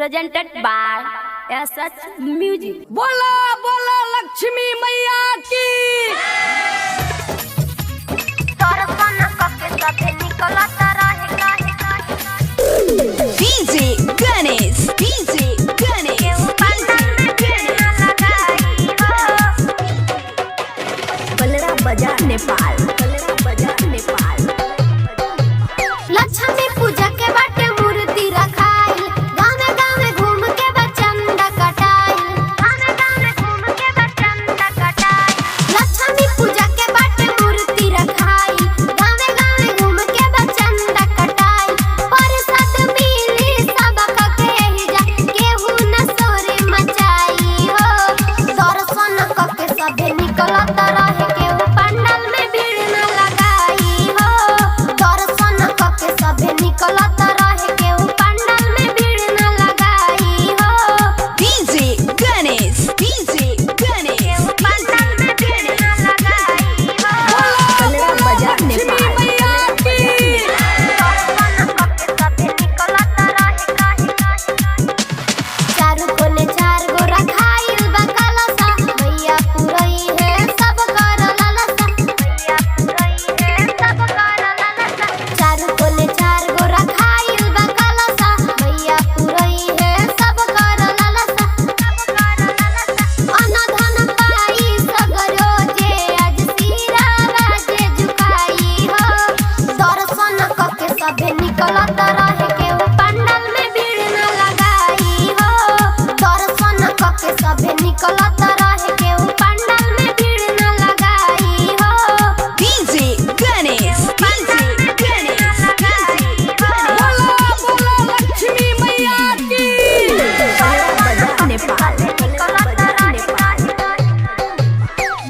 presented by SH Music। बोला बोला लक्ष्मी मैया की। DJ Ganesh, DJ Ganesh, Balara बाजार नेपाल, बलरा बाजार नेपाल। लक्ष्मी पूजा के बाटे मूर्ति रखाइल, गाँव गाँव घूम के बचंदा कटाइल, गाँव गाँव घूम के बचंदा कटाइल। लक्ष्मी पूजा के बाटे मूर्ति रखाइल, गाँव गाँव घूम के बचंदा कटाइल। प्रसाद मिली सबका केहि जा, केहू न सोरे मचाई हो। दर्शन करके सभे निकलत रहे, केहू पंडाल में भीड़ न लगाई हो। दर्शन करके सभे निकलत रहे, केहू पंडाल में भीड़ न लगाई हो। DJ Ganesh, DJ Ganesh, पंडाल में भीड़ न लगाई हो। बलरा बाजार नेपाल, मैया की। दर्शन करके सभे निकलत रहे, चारू कोने चार गो रखाइल बा कलशा। मैया पुरई है सब कर ललसा, मैया पुरई है सब कर ललसा। चारू कोने चार गो रखाइल बा कलशा। मैया पुरई है सब कर ललसा, सब कर ललसा। अनधन पाई सगरो जे, आज सिरा बाजे झुकाई हो। दर्शन करके सभे निकलत रहे, केहू पंडाल में भीड़ न लगाई हो। दर्शन करके सभे निकलत रहे, केहू पंडाल में भीड़ न लगाई हो। DJ Ganesh, DJ Ganesh, बोला बोला लक्ष्मी मैया की। बलरा बाजार नेपाल, बलरा बाजार नेपाल।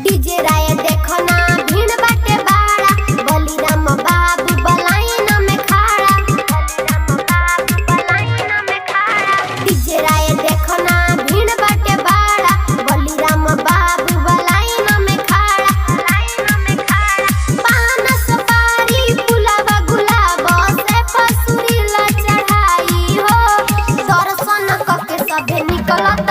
डीजे राय देखो ना भीड़ बाटे बाड़ा, बलिराम बाबू बलाइन में खड़ा, बलिराम बाबू बलाइन में खड़ा। डीजे राय देखो ना भीड़ बाटे बाड़ा, बलिराम बाबू बलाइन में खड़ा, लाइन में खड़ा। पान सुपारी गुलाब गुलाब से पसुरी ला चढ़ाई हो। दर्शन करके सभे निकलत